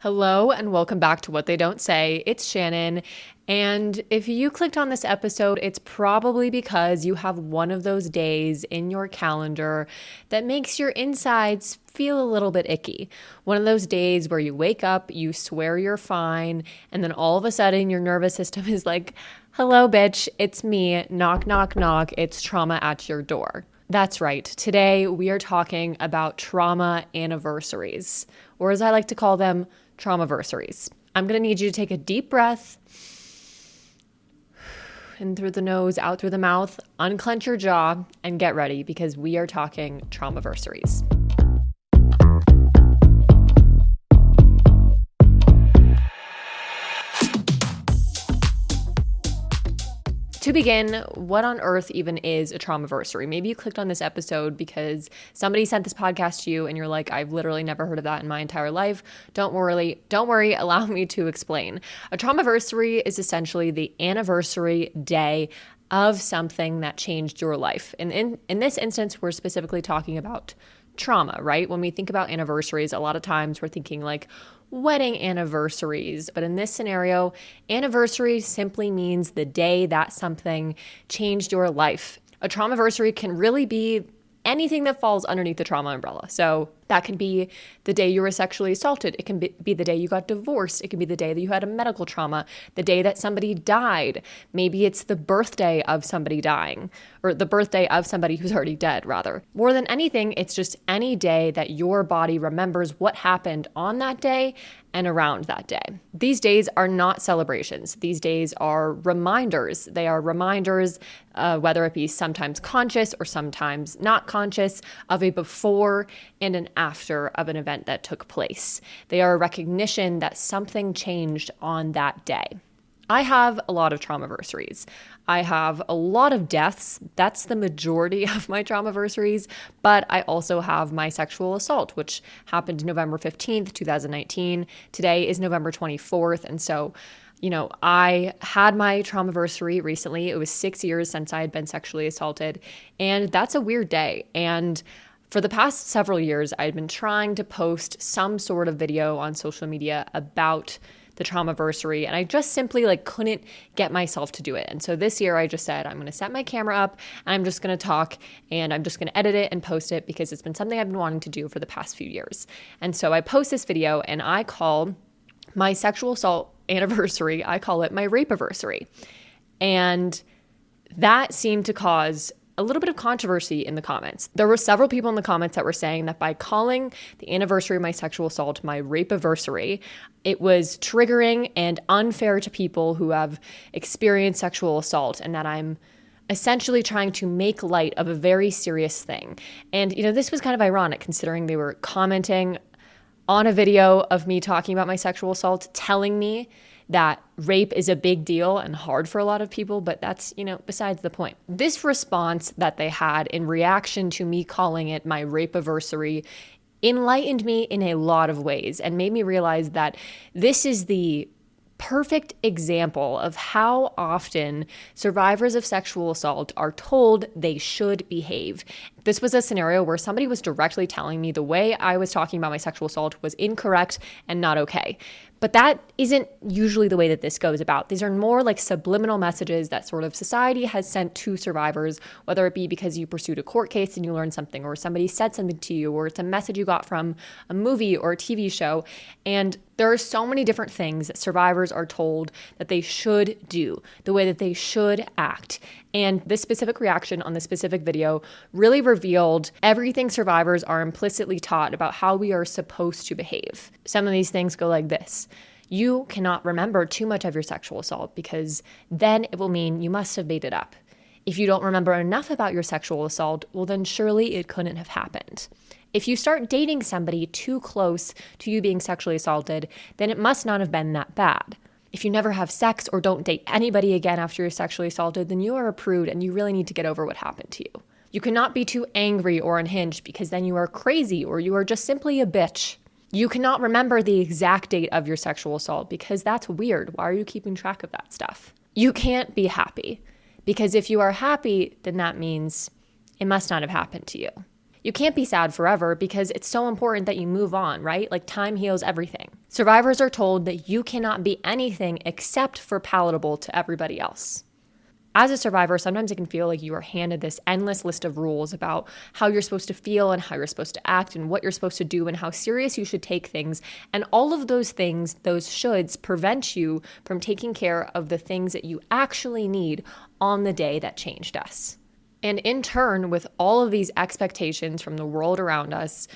Hello and welcome back to What They Don't Say. It's Shannon. And if you clicked on this episode, it's probably because you have one of those days in your calendar that makes your insides feel a little bit icky. One of those days where you wake up, you swear you're fine, and then all of a sudden your nervous system is like, hello, bitch, it's me. Knock, knock, knock. It's trauma at your door. That's right. Today we are talking about trauma anniversaries, or as I like to call them, Traumaversaries. I'm going to need you to take a deep breath in through the nose, out through the mouth, unclench your jaw, and get ready because we are talking Traumaversaries. To begin, what on earth even is a Traumaversary? Maybe you clicked on this episode because somebody sent this podcast to you and you're like, I've literally never heard of that in my entire life. Don't worry, allow me to explain. A Traumaversary is essentially the anniversary day of something that changed your life. And in this instance, we're specifically talking about trauma, right? When we think about anniversaries, a lot of times we're thinking like wedding anniversaries. But in this scenario, anniversary simply means the day that something changed your life. A Traumaversary can really be anything that falls underneath the trauma umbrella. So that can be the day you were sexually assaulted. It can be the day you got divorced. It can be the day that you had a medical trauma, the day that somebody died. Maybe it's the birthday of somebody dying, or the birthday of somebody who's already dead, rather. More than anything, it's just any day that your body remembers what happened on that day and around that day. These days are not celebrations. These days are reminders. They are reminders, whether it be sometimes conscious or sometimes not conscious, of a before and an after of an event that took place. They are a recognition that something changed on that day. I have a lot of Traumaversaries. I have a lot of deaths. That's the majority of my Traumaversaries. But I also have my sexual assault, which happened November 15th, 2019. Today is November 24th. And so, I had my Traumaversary recently. It was 6 years since I had been sexually assaulted. And that's a weird day. And for the past several years, I'd been trying to post some sort of video on social media about the Traumaversary, and I just simply couldn't get myself to do it. And so this year I just said, I'm going to set my camera up and I'm just going to talk and I'm just going to edit it and post it because it's been something I've been wanting to do for the past few years. And so I post this video and I call my sexual assault anniversary, I call it my rape-aversary. And that seemed to cause a little bit of controversy in the comments. There were several people in the comments that were saying that by calling the anniversary of my sexual assault my rape-aversary, it was triggering and unfair to people who have experienced sexual assault, and that I'm essentially trying to make light of a very serious thing. And, this was kind of ironic considering they were commenting on a video of me talking about my sexual assault, telling me that rape is a big deal and hard for a lot of people, but that's, besides the point. This response that they had in reaction to me calling it my rape-aversary enlightened me in a lot of ways and made me realize that this is the perfect example of how often survivors of sexual assault are told they should behave. This was a scenario where somebody was directly telling me the way I was talking about my sexual assault was incorrect and not okay. But that isn't usually the way that this goes about. These are more like subliminal messages that sort of society has sent to survivors, whether it be because you pursued a court case and you learned something, or somebody said something to you, or it's a message you got from a movie or a TV show. And there are so many different things that survivors are told that they should do, the way that they should act. And this specific reaction on this specific video really revealed everything survivors are implicitly taught about how we are supposed to behave. Some of these things go like this. You cannot remember too much of your sexual assault because then it will mean you must have made it up. If you don't remember enough about your sexual assault, well then surely it couldn't have happened. If you start dating somebody too close to you being sexually assaulted, then it must not have been that bad. If you never have sex or don't date anybody again after you're sexually assaulted, then you are a prude and you really need to get over what happened to you. You cannot be too angry or unhinged because then you are crazy or you are just simply a bitch. You cannot remember the exact date of your sexual assault because that's weird. Why are you keeping track of that stuff? You can't be happy because if you are happy, then that means it must not have happened to you. You can't be sad forever because it's so important that you move on, right? Like time heals everything. Survivors are told that you cannot be anything except for palatable to everybody else. As a survivor, sometimes it can feel like you are handed this endless list of rules about how you're supposed to feel and how you're supposed to act and what you're supposed to do and how serious you should take things. And all of those things, those shoulds, prevent you from taking care of the things that you actually need on the day that changed us. And in turn, with all of these expectations from the world around us,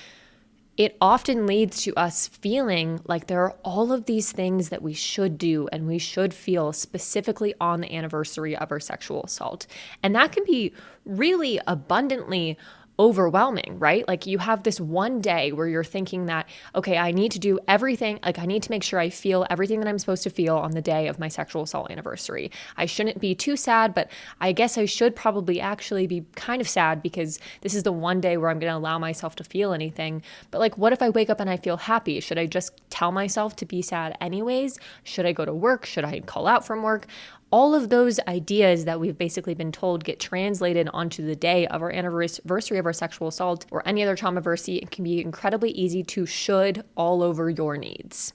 it often leads to us feeling like there are all of these things that we should do and we should feel specifically on the anniversary of our sexual assault. And that can be really abundantly overwhelming, right? Like you have this one day where you're thinking that, okay, I need to do everything. Like I need to make sure I feel everything that I'm supposed to feel on the day of my sexual assault anniversary. I shouldn't be too sad, but I guess I should probably actually be kind of sad because this is the one day where I'm going to allow myself to feel anything. But like, what if I wake up and I feel happy? Should I just tell myself to be sad anyways? Should I go to work? Should I call out from work? All of those ideas that we've basically been told get translated onto the day of our anniversary of our sexual assault or any other traumaversary. It can be incredibly easy to should all over your needs.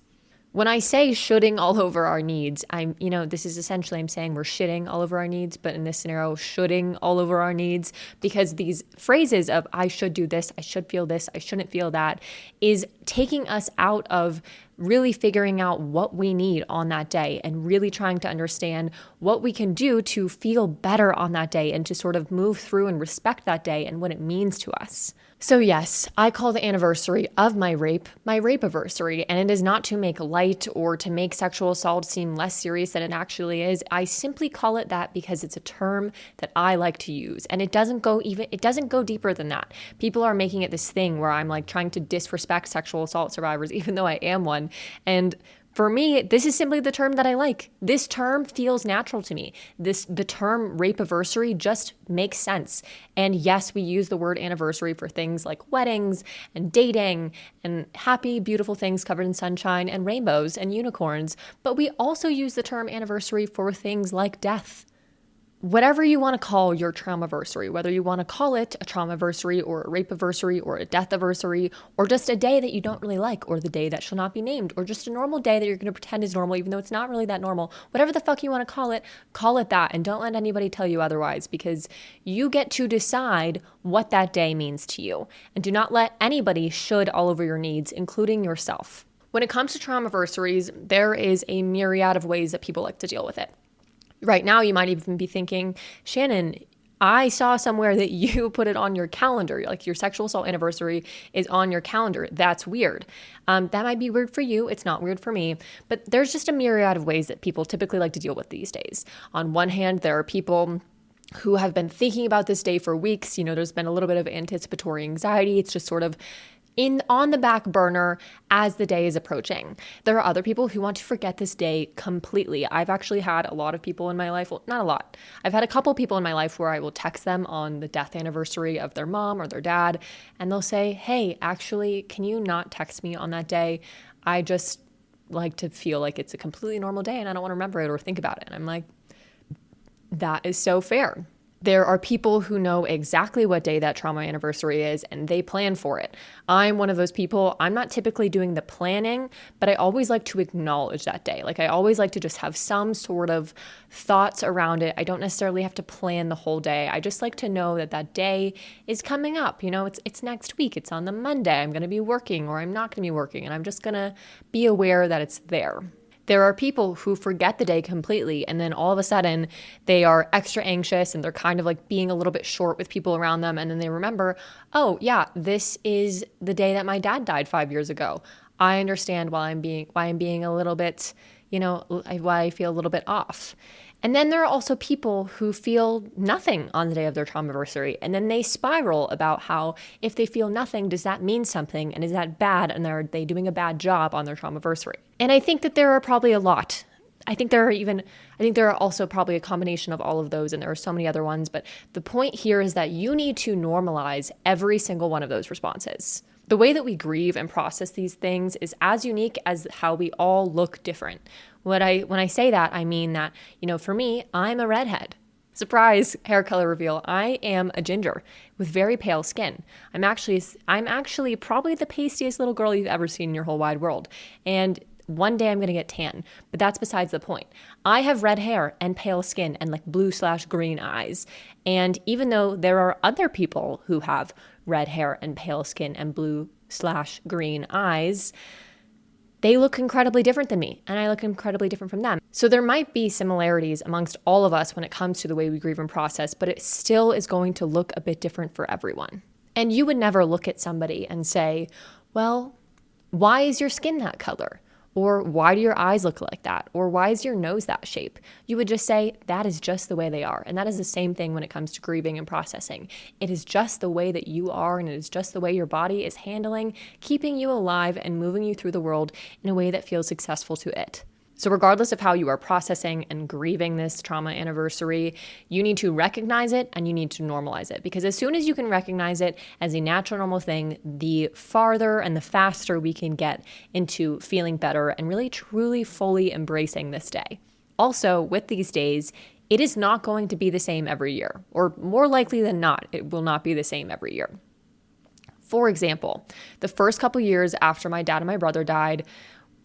When I say shoulding all over our needs, this is essentially I'm saying we're shitting all over our needs, but in this scenario, shoulding all over our needs, because these phrases of I should do this, I should feel this, I shouldn't feel that, is taking us out of really figuring out what we need on that day and really trying to understand what we can do to feel better on that day and to sort of move through and respect that day and what it means to us. So yes, I call the anniversary of my rape-iversary, and it is not to make light or to make sexual assault seem less serious than it actually is. I simply call it that because it's a term that I like to use, and it doesn't go deeper than that. People are making it this thing where I'm like trying to disrespect sexual assault survivors, even though I am one. And for me, this is simply the term that I like. This term feels natural to me. The term rape-iversary just makes sense. And yes, we use the word anniversary for things like weddings and dating and happy, beautiful things covered in sunshine and rainbows and unicorns. But we also use the term anniversary for things like death. Whatever you want to call your traumaversary, whether you want to call it a traumaversary or a rape-iversary or a death-iversary or just a day that you don't really like or the day that shall not be named or just a normal day that you're going to pretend is normal even though it's not really that normal, whatever the fuck you want to call it that, and don't let anybody tell you otherwise, because you get to decide what that day means to you, and do not let anybody should all over your needs, including yourself. When it comes to traumaversaries, there is a myriad of ways that people like to deal with it. Right now, you might even be thinking, Shannon, I saw somewhere that you put it on your calendar, like your sexual assault anniversary is on your calendar. That's weird. That might be weird for you. It's not weird for me. But there's just a myriad of ways that people typically like to deal with these days. On one hand, there are people who have been thinking about this day for weeks. There's been a little bit of anticipatory anxiety. It's just sort of on the back burner as the day is approaching. There are other people who want to forget this day completely. I've actually had a lot of people in my life, well, not a lot. I've had a couple people in my life where I will text them on the death anniversary of their mom or their dad, and they'll say, hey, actually, can you not text me on that day? I just like to feel like it's a completely normal day and I don't want to remember it or think about it. And I'm like, that is so fair. There are people who know exactly what day that trauma anniversary is and they plan for it. I'm one of those people. I'm not typically doing the planning, but I always like to acknowledge that day. Like I always like to just have some sort of thoughts around it. I don't necessarily have to plan the whole day. I just like to know that that day is coming up. It's next week. It's on the Monday. I'm going to be working or I'm not going to be working, and I'm just going to be aware that it's there. There are people who forget the day completely, and then all of a sudden they are extra anxious and they're kind of like being a little bit short with people around them. And then they remember, oh yeah, this is the day that my dad died 5 years ago. I understand why I'm being a little bit, why I feel a little bit off. And then there are also people who feel nothing on the day of their traumaversary, and then they spiral about how if they feel nothing, does that mean something? And is that bad? And are they doing a bad job on their traumaversary? And I think that there are probably a lot. I think there are also probably a combination of all of those, and there are so many other ones. But the point here is that you need to normalize every single one of those responses. The way that we grieve and process these things is as unique as how we all look different. When I say that, I mean that, for me, I'm a redhead. Surprise, hair color reveal. I am a ginger with very pale skin. I'm actually probably the pastiest little girl you've ever seen in your whole wide world. And one day I'm going to get tan, but that's besides the point. I have red hair and pale skin and like blue/green eyes. And even though there are other people who have red hair and pale skin and blue/green eyes, they look incredibly different than me, and I look incredibly different from them. So there might be similarities amongst all of us when it comes to the way we grieve and process, but it still is going to look a bit different for everyone. And you would never look at somebody and say, well, why is your skin that color? Or why do your eyes look like that? Or why is your nose that shape? You would just say, that is just the way they are. And that is the same thing when it comes to grieving and processing. It is just the way that you are, and it is just the way your body is handling, keeping you alive and moving you through the world in a way that feels successful to it. So regardless of how you are processing and grieving this trauma anniversary, you need to recognize it and you need to normalize it. Because as soon as you can recognize it as a natural, normal thing, the farther and the faster we can get into feeling better and really, truly, fully embracing this day. Also, with these days, it is not going to be the same every year, or more likely than not, it will not be the same every year. For example, the first couple years after my dad and my brother died,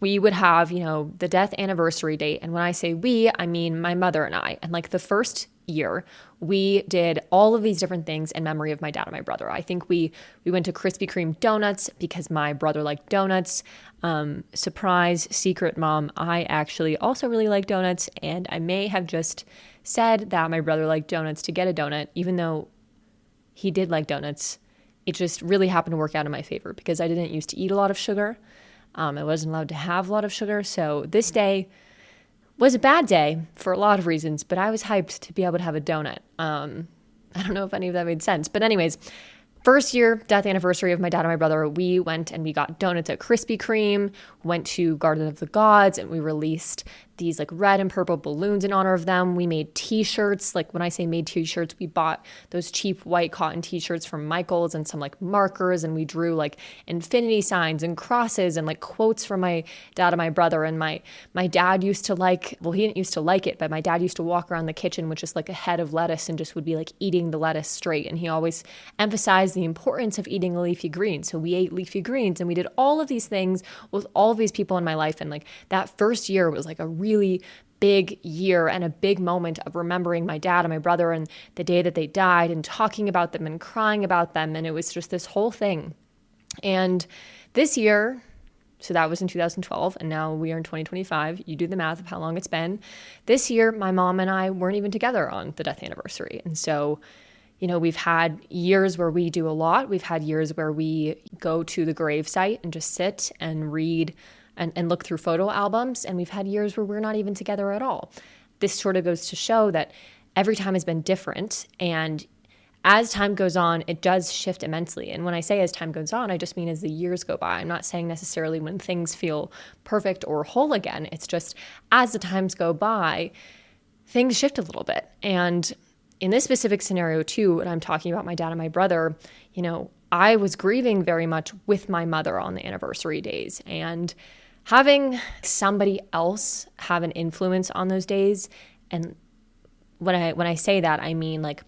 we would have, the death anniversary date. And when I say we, I mean my mother and I. And like the first year, we did all of these different things in memory of my dad and my brother. I think we went to Krispy Kreme donuts because my brother liked donuts. Surprise, secret mom, I actually also really like donuts. And I may have just said that my brother liked donuts to get a donut, even though he did like donuts. It just really happened to work out in my favor because I didn't used to eat a lot of sugar. I wasn't allowed to have a lot of sugar. So this day was a bad day for a lot of reasons, but I was hyped to be able to have a donut. I don't know if any of that made sense. But anyways, first year death anniversary of my dad and my brother, we went and we got donuts at Krispy Kreme, went to Garden of the Gods, and we released these like red and purple balloons in honor of them. We made t-shirts. Like when I say made t-shirts, we bought those cheap white cotton t-shirts from Michael's and some like markers, and we drew like infinity signs and crosses and like quotes from my dad and my brother. And my dad used to he didn't used to like it, but my dad used to walk around the kitchen with just like a head of lettuce and just would be like eating the lettuce straight. And he always emphasized the importance of eating a leafy green. So we ate leafy greens and we did all of these things with all of these people in my life. And like that first year was like a really big year and a big moment of remembering my dad and my brother and the day that they died and talking about them and crying about them. And it was just this whole thing. And this year, so that was in 2012, and now we are in 2025. You do the math of how long it's been. This year, my mom and I weren't even together on the death anniversary. And so, we've had years where we do a lot. We've had years where we go to the gravesite and just sit and read and look through photo albums. And we've had years where we're not even together at all. This sort of goes to show that every time has been different. And as time goes on, it does shift immensely. And when I say as time goes on, I just mean as the years go by. I'm not saying necessarily when things feel perfect or whole again. It's just as the times go by, things shift a little bit. And in this specific scenario too, when I'm talking about my dad and my brother, I was grieving very much with my mother on the anniversary days, and having somebody else have an influence on those days. And when I say that, I mean like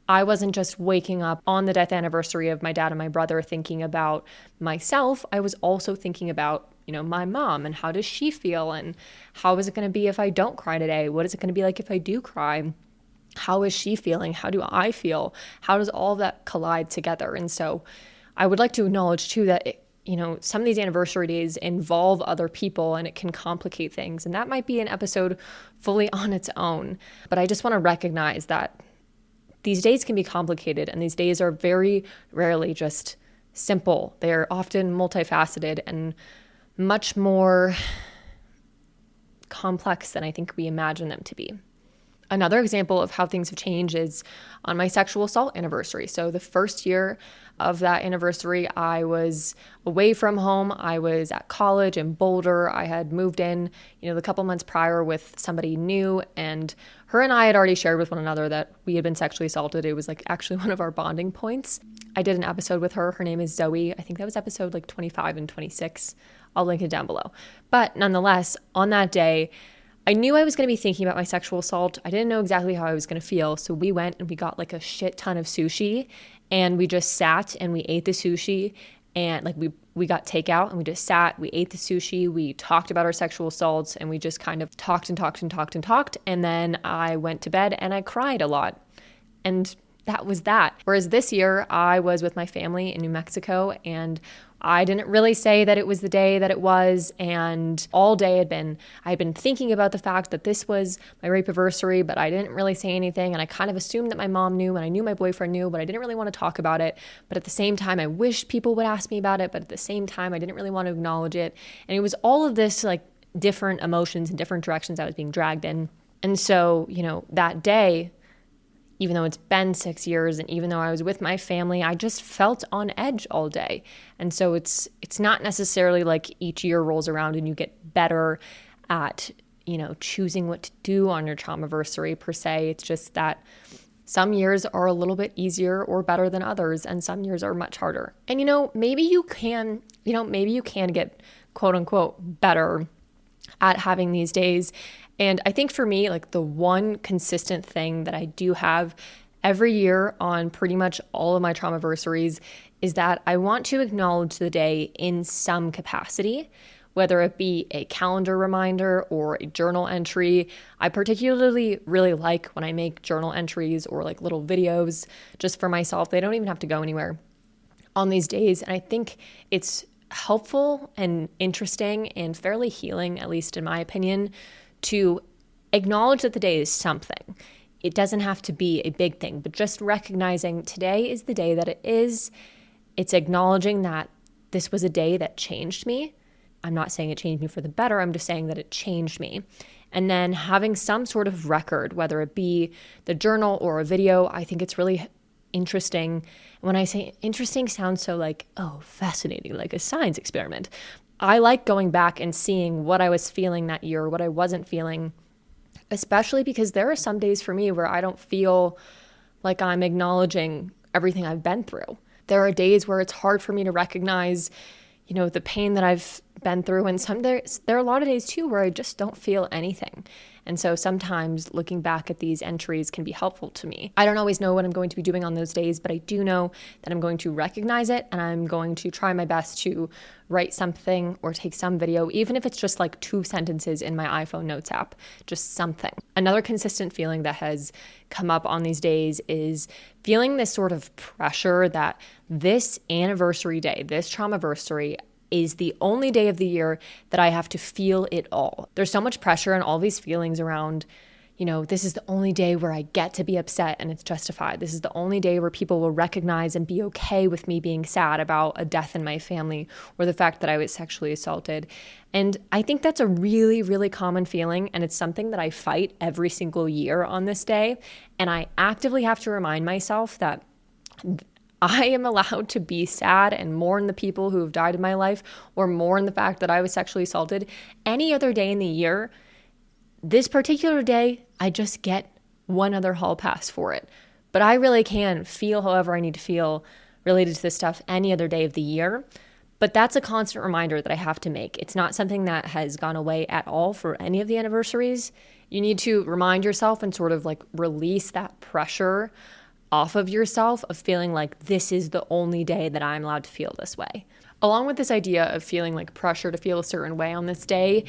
I wasn't just waking up on the death anniversary of my dad and my brother thinking about myself. I was also thinking about, my mom and how does she feel, and how is it going to be if I don't cry today? What is it going to be like if I do cry? How is she feeling? How do I feel? How does all of that collide together? And so I would like to acknowledge too that some of these anniversary days involve other people and it can complicate things. And that might be an episode fully on its own. But I just want to recognize that these days can be complicated, and these days are very rarely just simple. They're often multifaceted and much more complex than I think we imagine them to be. Another example of how things have changed is on my sexual assault anniversary. So the first year of that anniversary, I was away from home. I was at college in Boulder. I had moved in, the couple months prior with somebody new, and her and I had already shared with one another that we had been sexually assaulted. It was like actually one of our bonding points. I did an episode with her. Her name is Zoe. I think that was episode like 25 and 26. I'll link it down below. But nonetheless, on that day, I knew I was going to be thinking about my sexual assault. I didn't know exactly how I was going to feel. So we went and we got like a shit ton of sushi, and we just sat and we ate the sushi, and like we got takeout and we just sat, we ate the sushi, we talked about our sexual assaults, and we just kind of talked and talked and talked and talked. And then I went to bed and I cried a lot. And that was that. Whereas this year I was with my family in New Mexico, and I didn't really say that it was the day that it was. And all day I had been thinking about the fact that this was my rape anniversary, but I didn't really say anything. And I kind of assumed that my mom knew, and I knew my boyfriend knew, but I didn't really want to talk about it. But at the same time, I wished people would ask me about it. But at the same time, I didn't really want to acknowledge it. And it was all of this like different emotions and different directions I was being dragged in. And so, that day, even though it's been 6 years and even though I was with my family, I just felt on edge all day. And so it's not necessarily like each year rolls around and you get better at, choosing what to do on your Traumaversary per se. It's just that some years are a little bit easier or better than others, and some years are much harder. And, maybe you can get quote unquote better at having these days. And I think for me, like the one consistent thing that I do have every year on pretty much all of my Traumaversaries is that I want to acknowledge the day in some capacity, whether it be a calendar reminder or a journal entry. I particularly really like when I make journal entries or like little videos just for myself. They don't even have to go anywhere on these days. And I think it's helpful and interesting and fairly healing, at least in my opinion, to acknowledge that the day is something. It doesn't have to be a big thing, but just recognizing today is the day that it is. It's acknowledging that this was a day that changed me. I'm not saying it changed me for the better. I'm just saying that it changed me. And then having some sort of record, whether it be the journal or a video, I think it's really interesting. When I say interesting, sounds so like, oh, fascinating, like a science experiment. I like going back and seeing what I was feeling that year, what I wasn't feeling, especially because there are some days for me where I don't feel like I'm acknowledging everything I've been through. There are days where it's hard for me to recognize, the pain that I've been through. And there are a lot of days too where I just don't feel anything. And so sometimes looking back at these entries can be helpful to me. I don't always know what I'm going to be doing on those days, but I do know that I'm going to recognize it, and I'm going to try my best to write something or take some video, even if it's just like 2 sentences in my iPhone notes app, just something. Another consistent feeling that has come up on these days is feeling this sort of pressure that this anniversary day, this Traumaversary, is the only day of the year that I have to feel it all. There's so much pressure and all these feelings around, this is the only day where I get to be upset and it's justified. This is the only day where people will recognize and be okay with me being sad about a death in my family or the fact that I was sexually assaulted. And I think that's a really, really common feeling, and it's something that I fight every single year on this day. And I actively have to remind myself that I am allowed to be sad and mourn the people who have died in my life or mourn the fact that I was sexually assaulted any other day in the year. This particular day, I just get one other hall pass for it. But I really can feel however I need to feel related to this stuff any other day of the year. But that's a constant reminder that I have to make. It's not something that has gone away at all for any of the anniversaries. You need to remind yourself and sort of like release that pressure off of yourself of feeling like this is the only day that I'm allowed to feel this way. Along with this idea of feeling like pressure to feel a certain way on this day,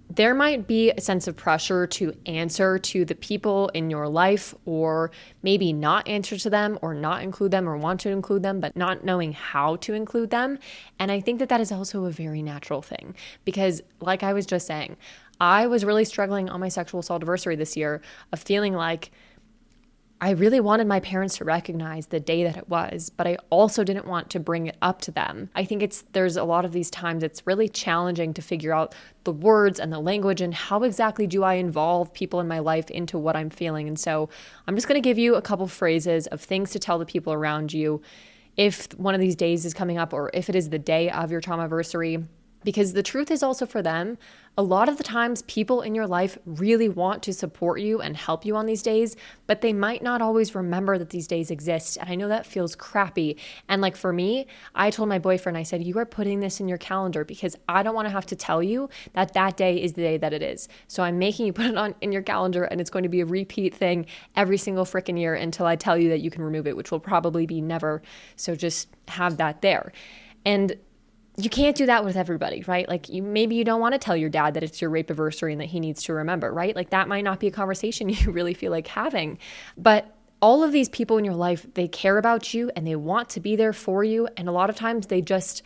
there might be a sense of pressure to answer to the people in your life, or maybe not answer to them or not include them or want to include them, but not knowing how to include them. And I think that that is also a very natural thing because, like I was just saying, I was really struggling on my sexual assault anniversary this year of feeling like I really wanted my parents to recognize the day that it was, but I also didn't want to bring it up to them. I think there's a lot of these times it's really challenging to figure out the words and the language and how exactly do I involve people in my life into what I'm feeling. And so I'm just going to give you a couple phrases of things to tell the people around you if one of these days is coming up or if it is the day of your Traumaversary. Because the truth is also for them, a lot of the times people in your life really want to support you and help you on these days, but they might not always remember that these days exist. And I know that feels crappy. And like for me, I told my boyfriend, I said, you are putting this in your calendar because I don't want to have to tell you that that day is the day that it is. So I'm making you put it on in your calendar, and it's going to be a repeat thing every single freaking year until I tell you that you can remove it, which will probably be never. So just have that there. And you can't do that with everybody, right? Like maybe you don't want to tell your dad that it's your rape anniversary and that he needs to remember, right? Like that might not be a conversation you really feel like having. But all of these people in your life, they care about you and they want to be there for you. And a lot of times they just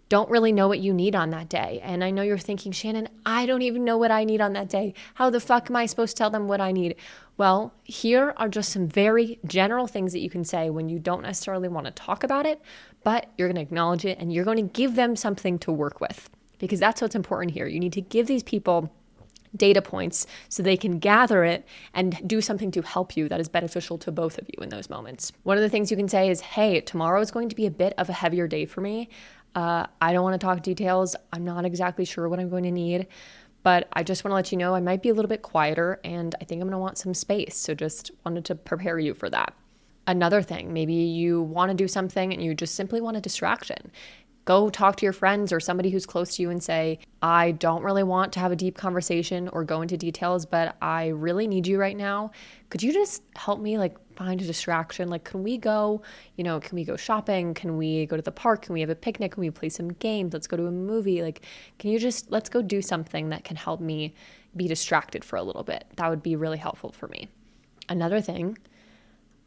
don't really know what you need on that day. And I know you're thinking, Shannon, I don't even know what I need on that day. How the fuck am I supposed to tell them what I need? Well, here are just some very general things that you can say when you don't necessarily want to talk about it, but you're going to acknowledge it and you're going to give them something to work with, because that's what's important here. You need to give these people data points so they can gather it and do something to help you that is beneficial to both of you in those moments. One of the things you can say is, hey, tomorrow is going to be a bit of a heavier day for me. I don't want to talk details. I'm not exactly sure what I'm going to need, but I just want to let you know I might be a little bit quieter and I think I'm going to want some space. So just wanted to prepare you for that. Another thing, maybe you want to do something and you just simply want a distraction. Go talk to your friends or somebody who's close to you and say, I don't really want to have a deep conversation or go into details, but I really need you right now. Could you just help me find a distraction? Can we go shopping? Can we go to the park? Can we have a picnic? Can we play some games? Let's go to a movie. Let's go do something that can help me be distracted for a little bit. That would be really helpful for me. Another thing,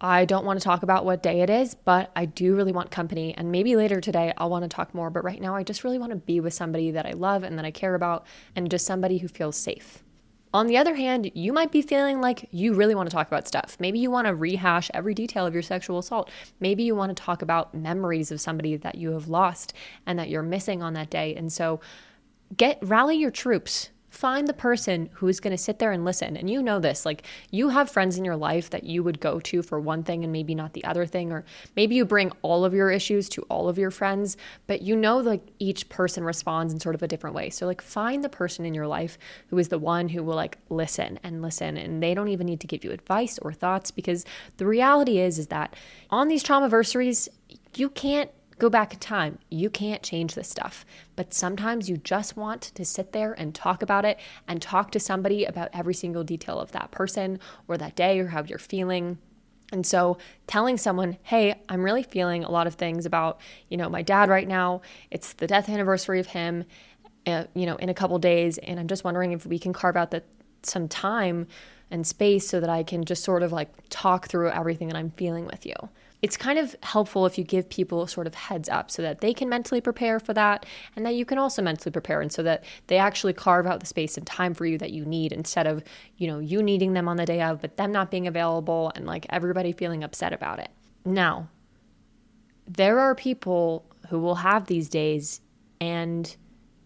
I don't want to talk about what day it is, but I do really want company. And maybe later today I'll want to talk more. But right now I just really want to be with somebody that I love and that I care about, and just somebody who feels safe. On the other hand, you might be feeling like you really want to talk about stuff. Maybe you want to rehash every detail of your sexual assault. Maybe you want to talk about memories of somebody that you have lost and that you're missing on that day. And so rally your troops. Find the person who is going to sit there and listen. And you know this, you have friends in your life that you would go to for one thing and maybe not the other thing, or maybe you bring all of your issues to all of your friends, but each person responds in sort of a different way. So find the person in your life who is the one who will listen, and they don't even need to give you advice or thoughts, because the reality is that on these Traumaversaries, you can't go back in time. You can't change this stuff. But sometimes you just want to sit there and talk about it and talk to somebody about every single detail of that person or that day or how you're feeling. And so telling someone, hey, I'm really feeling a lot of things about, my dad right now. It's the death anniversary of him, in a couple days. And I'm just wondering if we can carve out some time and space so that I can just sort of talk through everything that I'm feeling with you. It's kind of helpful if you give people sort of heads up so that they can mentally prepare for that, and that you can also mentally prepare, and so that they actually carve out the space and time for you that you need, instead of, you needing them on the day of, but them not being available and everybody feeling upset about it. Now, there are people who will have these days and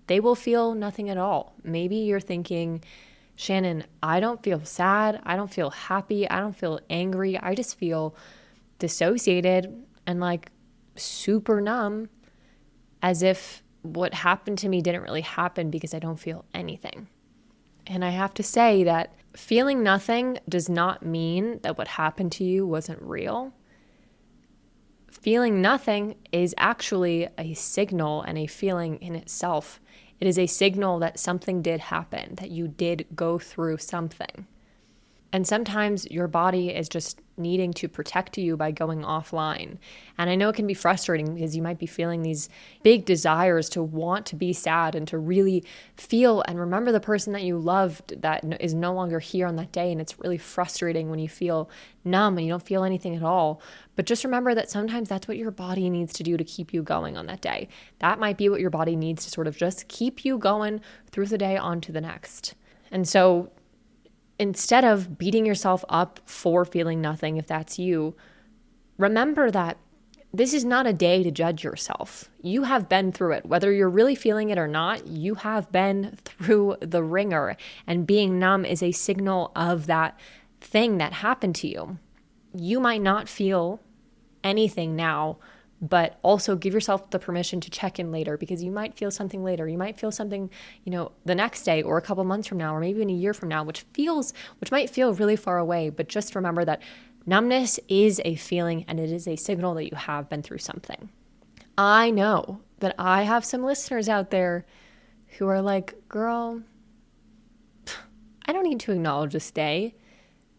they will feel nothing at all. Maybe you're thinking, Shannon, I don't feel sad. I don't feel happy. I don't feel angry. I just feel dissociated and super numb, as if what happened to me didn't really happen because I don't feel anything. And I have to say that feeling nothing does not mean that what happened to you wasn't real. Feeling nothing is actually a signal and a feeling in itself. It is a signal that something did happen, that you did go through something. And sometimes your body is just needing to protect you by going offline. And I know it can be frustrating because you might be feeling these big desires to want to be sad and to really feel and remember the person that you loved that is no longer here on that day. And it's really frustrating when you feel numb and you don't feel anything at all. But just remember that sometimes that's what your body needs to do to keep you going on that day. That might be what your body needs to sort of just keep you going through the day on to the next. And so instead of beating yourself up for feeling nothing, if that's you, remember that this is not a day to judge yourself. You have been through it. Whether you're really feeling it or not, you have been through the ringer. And being numb is a signal of that thing that happened to you. You might not feel anything now, but also give yourself the permission to check in later, because you might feel something later. You might feel something, the next day or a couple months from now, or maybe in a year from now, which might feel really far away. But just remember that numbness is a feeling, and it is a signal that you have been through something. I know that I have some listeners out there who are like, girl, I don't need to acknowledge this day.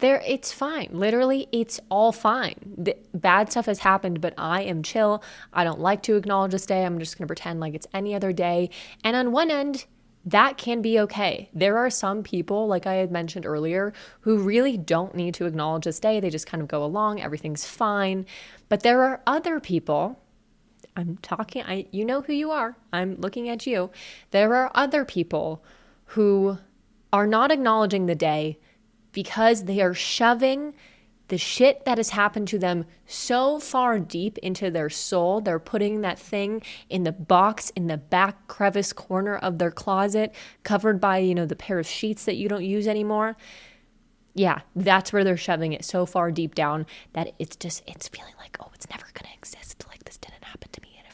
It's fine. Literally, it's all fine. The bad stuff has happened, but I am chill. I don't like to acknowledge this day. I'm just going to pretend like it's any other day. And on one end, that can be okay. There are some people, like I had mentioned earlier, who really don't need to acknowledge this day. They just kind of go along. Everything's fine. But there are other people, you know who you are. I'm looking at you. There are other people who are not acknowledging the day because they are shoving the shit that has happened to them so far deep into their soul. They're putting that thing in the box in the back crevice corner of their closet, covered by, the pair of sheets that you don't use anymore. Yeah, that's where they're shoving it so far deep down that it's feeling like, oh, it's never going to exist. Like, this didn't happen to me. And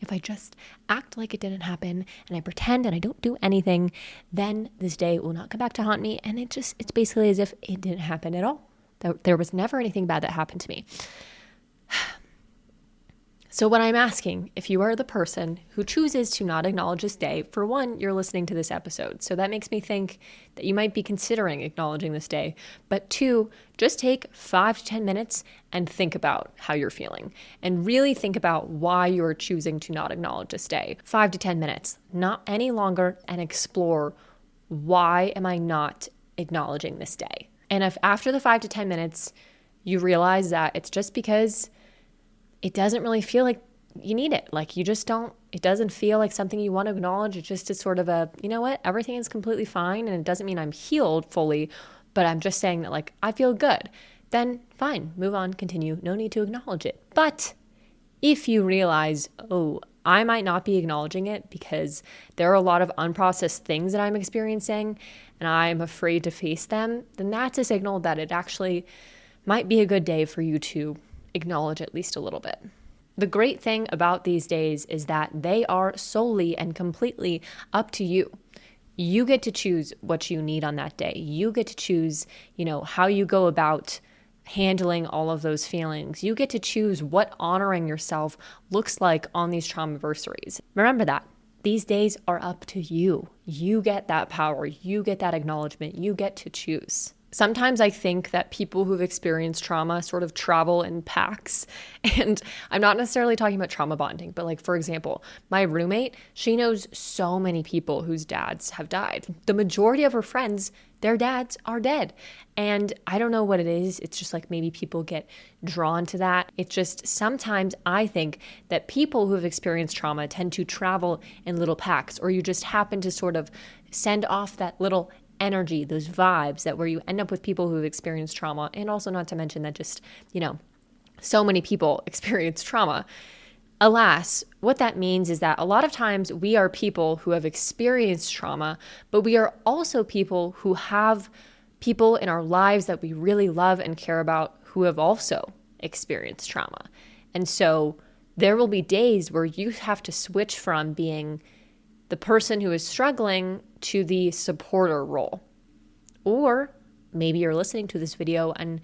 if I just act like it didn't happen and I pretend and I don't do anything, then this day will not come back to haunt me. And it's basically as if it didn't happen at all. There was never anything bad that happened to me. So what I'm asking, if you are the person who chooses to not acknowledge this day, for one, you're listening to this episode. So that makes me think that you might be considering acknowledging this day. But two, just take 5 to 10 minutes and think about how you're feeling and really think about why you're choosing to not acknowledge this day. 5 to 10 minutes, not any longer, and explore, why am I not acknowledging this day? And if after the 5 to 10 minutes, you realize that it's just because it doesn't really feel like you need it. Like, you just don't, it doesn't feel like something you want to acknowledge. It's just sort of a, you know what, everything is completely fine. And it doesn't mean I'm healed fully, but I'm just saying that, like, I feel good. Then fine, move on, continue. No need to acknowledge it. But if you realize, oh, I might not be acknowledging it because there are a lot of unprocessed things that I'm experiencing and I'm afraid to face them, then that's a signal that it actually might be a good day for you to acknowledge at least a little bit. The great thing about these days is that they are solely and completely up to you. You get to choose what you need on that day. You get to choose, how you go about handling all of those feelings. You get to choose what honoring yourself looks like on these Traumaversaries. Remember that. These days are up to you. You get that power. You get that acknowledgement. You get to choose. Sometimes I think that people who've experienced trauma sort of travel in packs. And I'm not necessarily talking about trauma bonding, but like, for example, my roommate, she knows so many people whose dads have died. The majority of her friends, their dads are dead. And I don't know what it is. It's just like maybe people get drawn to that. It's just sometimes I think that people who have experienced trauma tend to travel in little packs, or you just happen to sort of send off that little energy, those vibes that where you end up with people who've experienced trauma. And also, not to mention that just, so many people experience trauma. Alas, what that means is that a lot of times we are people who have experienced trauma, but we are also people who have people in our lives that we really love and care about who have also experienced trauma. And so there will be days where you have to switch from being the person who is struggling to the supporter role. Or maybe you're listening to this video and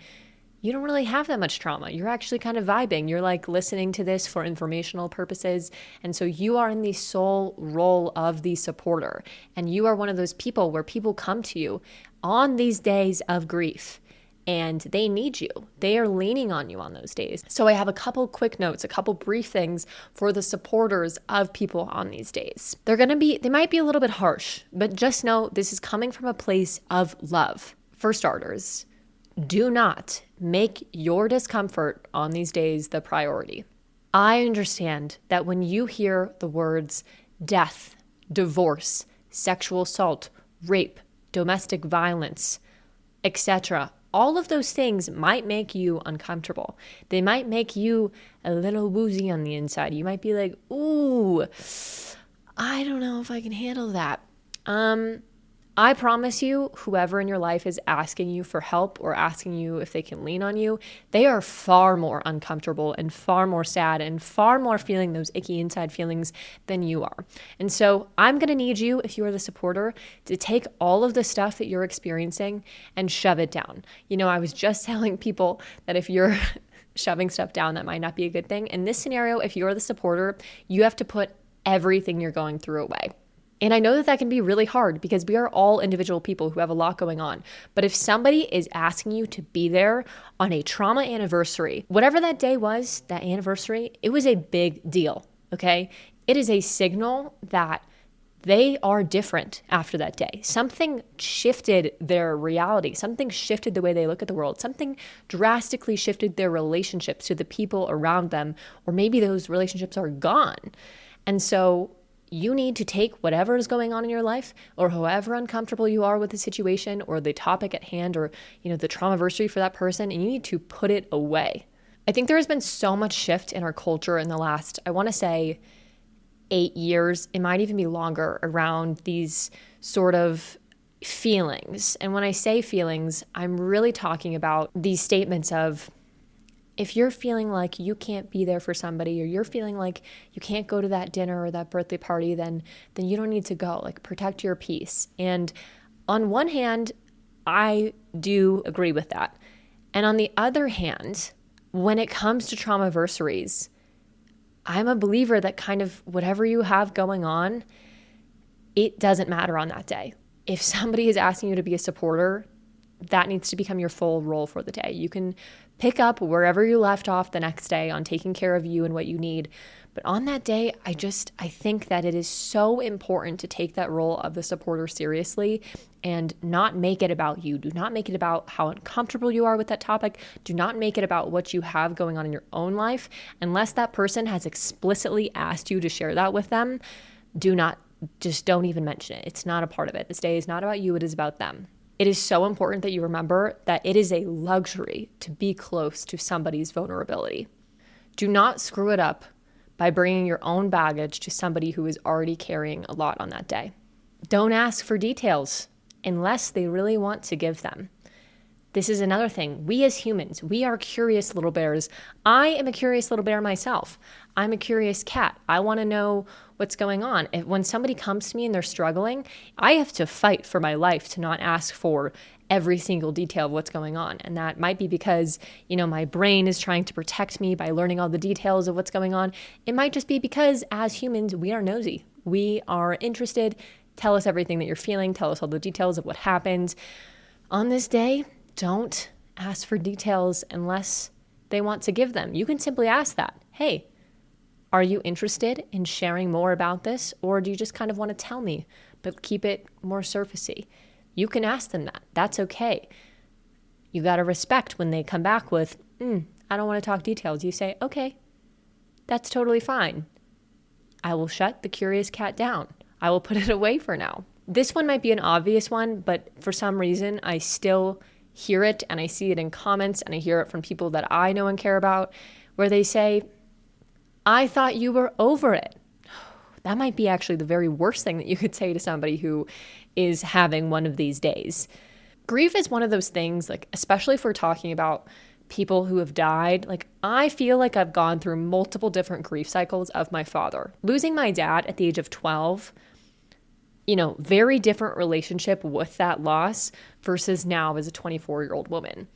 you don't really have that much trauma. You're actually kind of vibing. You're like listening to this for informational purposes. And so you are in the sole role of the supporter. And you are one of those people where people come to you on these days of grief and they need you. They are leaning on you on those days. So I have a couple quick notes, a couple brief things for the supporters of people on these days. They might be a little bit harsh, but just know this is coming from a place of love. For starters, do not make your discomfort on these days the priority. I understand that when you hear the words death, divorce, sexual assault, rape, domestic violence, etc., all of those things might make you uncomfortable. They might make you a little woozy on the inside. You might be like, ooh, I don't know if I can handle that. I promise you, whoever in your life is asking you for help or asking you if they can lean on you, they are far more uncomfortable and far more sad and far more feeling those icky inside feelings than you are. And so I'm going to need you, if you are the supporter, to take all of the stuff that you're experiencing and shove it down. I was just telling people that if you're shoving stuff down, that might not be a good thing. In this scenario, if you're the supporter, you have to put everything you're going through away. And I know that that can be really hard because we are all individual people who have a lot going on. But if somebody is asking you to be there on a trauma anniversary, whatever that day was, that anniversary, it was a big deal, okay? It is a signal that they are different after that day. Something shifted their reality. Something shifted the way they look at the world. Something drastically shifted their relationships to the people around them, or maybe those relationships are gone. And so you need to take whatever is going on in your life, or however uncomfortable you are with the situation or the topic at hand, or the traumaversary for that person, and you need to put it away. I think there has been so much shift in our culture in the last, I want to say, 8 years. It might even be longer, around these sort of feelings. And when I say feelings, I'm really talking about these statements of, if you're feeling like you can't be there for somebody, or you're feeling like you can't go to that dinner or that birthday party, then you don't need to go. Like, protect your peace. And on one hand, I do agree with that. And on the other hand, when it comes to traumaversaries, I'm a believer that kind of whatever you have going on, it doesn't matter on that day. If somebody is asking you to be a supporter, that needs to become your full role for the day. You can pick up wherever you left off the next day on taking care of you and what you need. But on that day, I think that it is so important to take that role of the supporter seriously and not make it about you. Do not make it about how uncomfortable you are with that topic. Do not make it about what you have going on in your own life. Unless that person has explicitly asked you to share that with them, don't even mention it. It's not a part of it. This day is not about you. It is about them. It is so important that you remember that it is a luxury to be close to somebody's vulnerability. Do not screw it up by bringing your own baggage to somebody who is already carrying a lot on that day. Don't ask for details unless they really want to give them. This is another thing. We as humans, we are curious little bears. I am a curious little bear myself. I'm a curious cat. I want to know what's going on. When somebody comes to me and they're struggling, I have to fight for my life to not ask for every single detail of what's going on. And that might be because, my brain is trying to protect me by learning all the details of what's going on. It might just be because as humans, we are nosy. We are interested. Tell us everything that you're feeling. Tell us all the details of what happened. On this day, don't ask for details unless they want to give them. You can simply ask that. Hey, are you interested in sharing more about this? Or do you just kind of want to tell me, but keep it more surfacey? You can ask them that. That's okay. You got to respect when they come back with, I don't want to talk details. You say, okay, that's totally fine. I will shut the curious cat down. I will put it away for now. This one might be an obvious one, but for some reason, I still hear it, and I see it in comments, and I hear it from people that I know and care about, where they say, I thought you were over it. That might be actually the very worst thing that you could say to somebody who is having one of these days. Grief is one of those things, especially if we're talking about people who have died. I feel like I've gone through multiple different grief cycles of my father. Losing my dad at the age of 12, very different relationship with that loss versus now as a 24-year-old woman.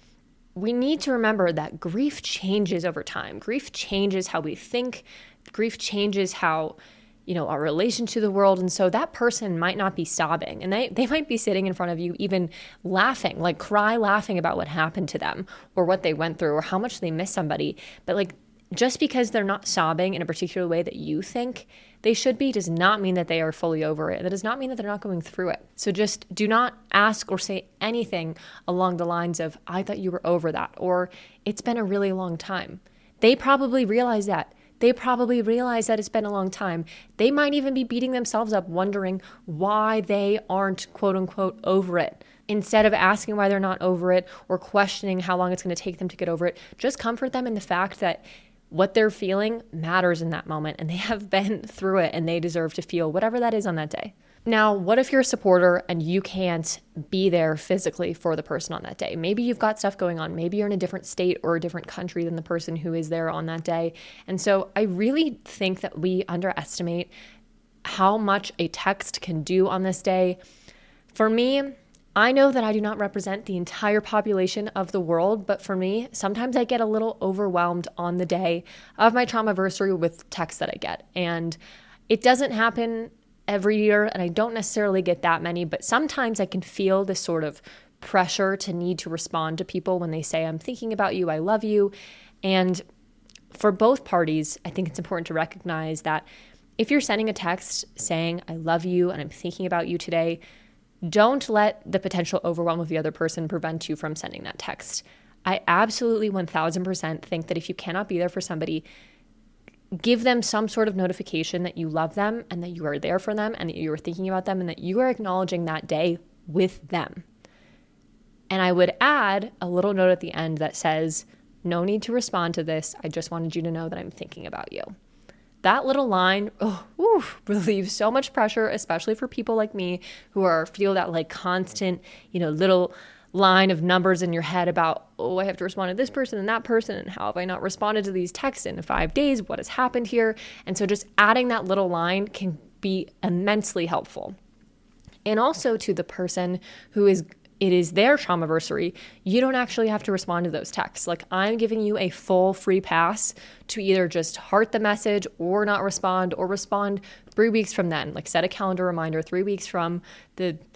We need to remember that grief changes over time. Grief changes how we think. Grief changes how, our relation to the world. And so that person might not be sobbing, and they might be sitting in front of you even laughing, cry laughing about what happened to them or what they went through or how much they miss somebody. But just because they're not sobbing in a particular way that you think they should be does not mean that they are fully over it. That does not mean that they're not going through it. So just do not ask or say anything along the lines of, I thought you were over that, or it's been a really long time. They probably realize that. They probably realize that it's been a long time. They might even be beating themselves up wondering why they aren't quote unquote over it. Instead of asking why they're not over it or questioning how long it's going to take them to get over it, just comfort them in the fact that what they're feeling matters in that moment, and they have been through it, and they deserve to feel whatever that is on that day. Now, what if you're a supporter and you can't be there physically for the person on that day? Maybe you've got stuff going on. Maybe you're in a different state or a different country than the person who is there on that day. And so I really think that we underestimate how much a text can do on this day. For me, I know that I do not represent the entire population of the world, but for me, sometimes I get a little overwhelmed on the day of my Traumaversary with texts that I get. And it doesn't happen every year, and I don't necessarily get that many, but sometimes I can feel this sort of pressure to need to respond to people when they say, I'm thinking about you, I love you. And for both parties, I think it's important to recognize that if you're sending a text saying, I love you and I'm thinking about you today, don't let the potential overwhelm of the other person prevent you from sending that text. I absolutely 1000% think that if you cannot be there for somebody, give them some sort of notification that you love them and that you are there for them and that you are thinking about them and that you are acknowledging that day with them. And I would add a little note at the end that says, no need to respond to this. I just wanted you to know that I'm thinking about you. That little line relieves so much pressure, especially for people like me who feel that like constant, little line of numbers in your head about, I have to respond to this person and that person, and how have I not responded to these texts in 5 days? What has happened here? And so just adding that little line can be immensely helpful. And also to the person it is their Traumaversary, you don't actually have to respond to those texts. Like, I'm giving you a full free pass to either just heart the message or not respond, or respond 3 weeks from then. Like, set a calendar reminder 3 weeks from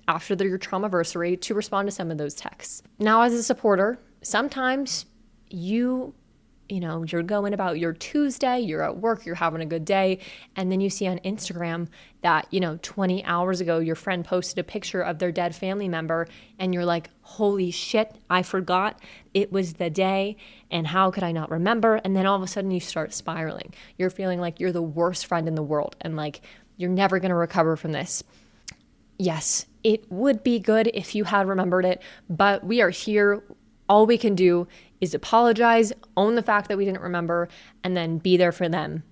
after your Traumaversary to respond to some of those texts. Now, as a supporter, sometimes you're going about your Tuesday, you're at work, you're having a good day, and then you see on Instagram that, 20 hours ago, your friend posted a picture of their dead family member, and you're like, holy shit, I forgot it was the day, and how could I not remember? And then all of a sudden you start spiraling. You're feeling like you're the worst friend in the world, and like, you're never going to recover from this. Yes, it would be good if you had remembered it, but we are here. All we can do is apologize, own the fact that we didn't remember, and then be there for them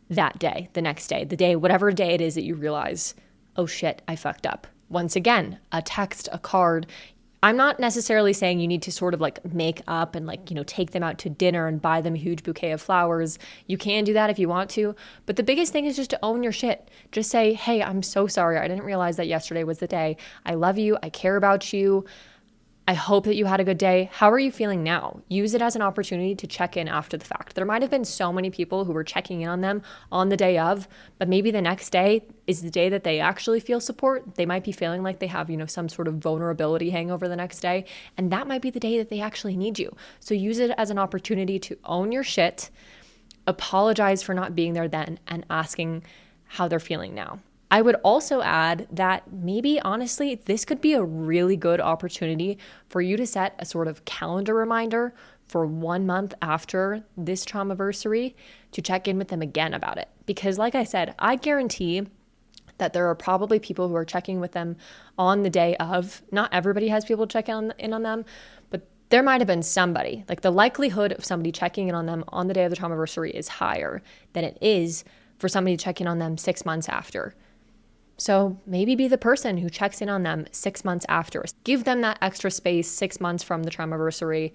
that day, the next day, the day, whatever day it is that you realize, oh shit, I fucked up. Once again, a text, a card. I'm not necessarily saying you need to sort of like make up and take them out to dinner and buy them a huge bouquet of flowers. You can do that if you want to, but the biggest thing is just to own your shit. Just say, hey, I'm so sorry. I didn't realize that yesterday was the day. I love you. I care about you. I hope that you had a good day. How are you feeling now? Use it as an opportunity to check in after the fact. There might have been so many people who were checking in on them on the day of, but maybe the next day is the day that they actually feel support. They might be feeling like they have, some sort of vulnerability hangover the next day, and that might be the day that they actually need you. So use it as an opportunity to own your shit, apologize for not being there then, and asking how they're feeling now. I would also add that maybe, honestly, this could be a really good opportunity for you to set a sort of calendar reminder for 1 month after this Traumaversary to check in with them again about it. Because like I said, I guarantee that there are probably people who are checking with them on the day of. Not everybody has people check in on them, but there might have been somebody. Like, the likelihood of somebody checking in on them on the day of the Traumaversary is higher than it is for somebody to check in on them 6 months after. So maybe be the person who checks in on them 6 months after. Give them that extra space 6 months from the Traumaversary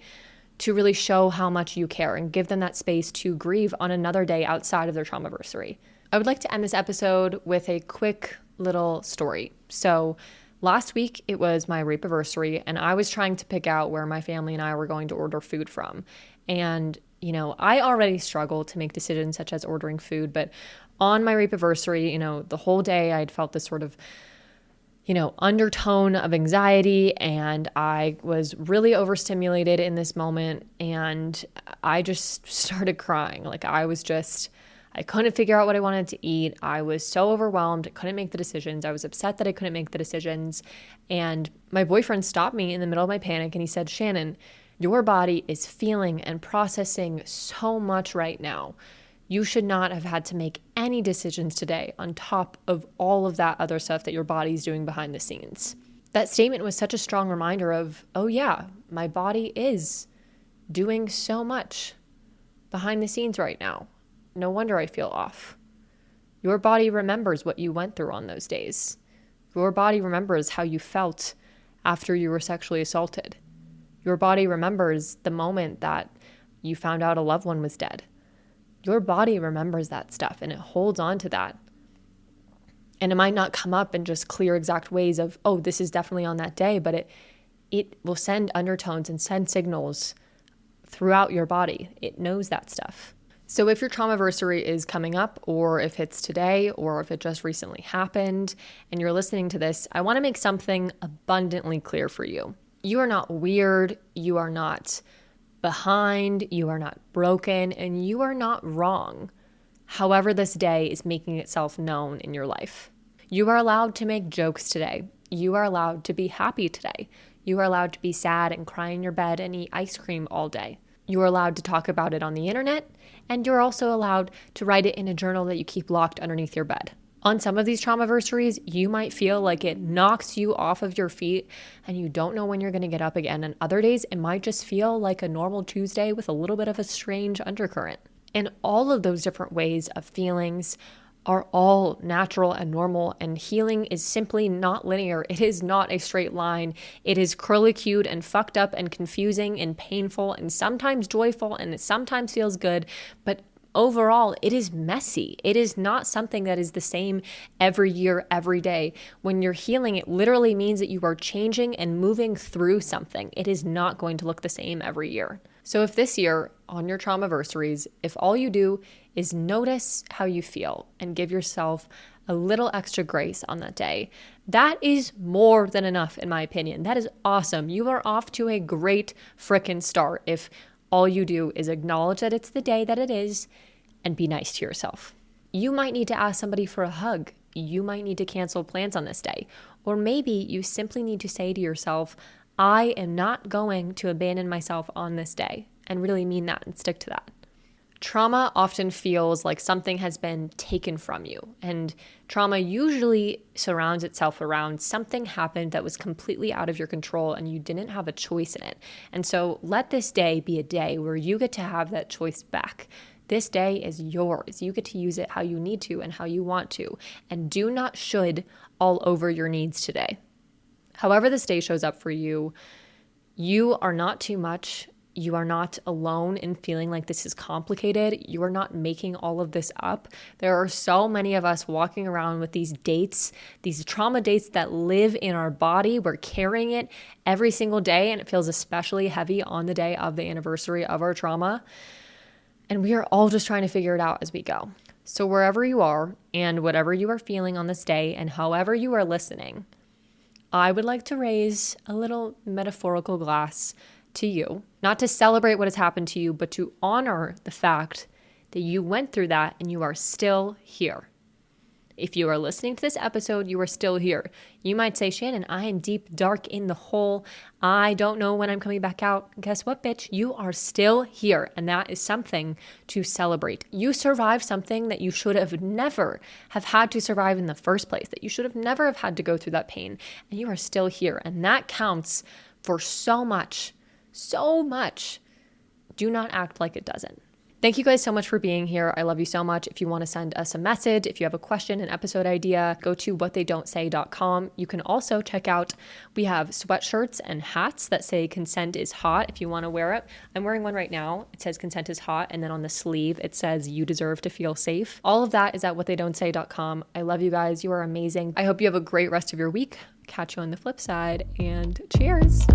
to really show how much you care, and give them that space to grieve on another day outside of their Traumaversary. I would like to end this episode with a quick little story. So last week it was my rape-aversary, and I was trying to pick out where my family and I were going to order food from. And I already struggle to make decisions such as ordering food, but on my rape-aversary, the whole day I'd felt this sort of, undertone of anxiety, and I was really overstimulated in this moment, and I just started crying. Like, I couldn't figure out what I wanted to eat. I was so overwhelmed. I couldn't make the decisions. I was upset that I couldn't make the decisions. And my boyfriend stopped me in the middle of my panic, and he said, Shannon, your body is feeling and processing so much right now. You should not have had to make any decisions today on top of all of that other stuff that your body's doing behind the scenes. That statement was such a strong reminder of, oh yeah, my body is doing so much behind the scenes right now. No wonder I feel off. Your body remembers what you went through on those days. Your body remembers how you felt after you were sexually assaulted. Your body remembers the moment that you found out a loved one was dead. Your body remembers that stuff and it holds on to that. And it might not come up in just clear exact ways of, oh, this is definitely on that day, but it will send undertones and send signals throughout your body. It knows that stuff. So if your traumaversary is coming up, or if it's today, or if it just recently happened and you're listening to this, I want to make something abundantly clear for you. You are not weird, you are not behind, you are not broken, and you are not wrong. However, this day is making itself known in your life. You are allowed to make jokes today. You are allowed to be happy today. You are allowed to be sad and cry in your bed and eat ice cream all day. You are allowed to talk about it on the internet, and you're also allowed to write it in a journal that you keep locked underneath your bed. On some of these traumaversaries, you might feel like it knocks you off of your feet and you don't know when you're going to get up again. And other days, it might just feel like a normal Tuesday with a little bit of a strange undercurrent. And all of those different ways of feelings are all natural and normal, and healing is simply not linear. It is not a straight line. It is curlicued and fucked up and confusing and painful and sometimes joyful, and it sometimes feels good, but overall, it is messy. It is not something that is the same every year, every day. When you're healing, it literally means that you are changing and moving through something. It is not going to look the same every year. So if this year, on your traumaversaries, if all you do is notice how you feel and give yourself a little extra grace on that day, that is more than enough, in my opinion. That is awesome. You are off to a great frickin' start if all you do is acknowledge that it's the day that it is and be nice to yourself. You might need to ask somebody for a hug. You might need to cancel plans on this day. Or maybe you simply need to say to yourself, I am not going to abandon myself on this day, and really mean that and stick to that. Trauma often feels like something has been taken from you, and trauma usually surrounds itself around something happened that was completely out of your control and you didn't have a choice in it. And so let this day be a day where you get to have that choice back. This day is yours. You get to use it how you need to and how you want to, and do not should all over your needs today. However this day shows up for you, you are not too much. You are not alone in feeling like this is complicated. You are not making all of this up. There are so many of us walking around with these dates, these trauma dates that live in our body. We're carrying it every single day, and it feels especially heavy on the day of the anniversary of our trauma. And we are all just trying to figure it out as we go. So wherever you are and whatever you are feeling on this day and however you are listening, I would like to raise a little metaphorical glass to you, not to celebrate what has happened to you, but to honor the fact that you went through that and you are still here. If you are listening to this episode, you are still here. You might say, Shannon, I am deep, dark in the hole. I don't know when I'm coming back out. Guess what, bitch? You are still here. And that is something to celebrate. You survived something that you should have never have had to survive in the first place, that you should have never have had to go through that pain. And you are still here. And that counts for so much, so much. Do not act like it doesn't. Thank you guys so much for being here. I love you so much. If you want to send us a message, if you have a question, an episode idea, go to whattheydon'tsay.com. You can also check out, we have sweatshirts and hats that say consent is hot if you want to wear it. I'm wearing one right now. It says consent is hot. And then on the sleeve, it says you deserve to feel safe. All of that is at whattheydon'tsay.com. I love you guys. You are amazing. I hope you have a great rest of your week. Catch you on the flip side, and cheers.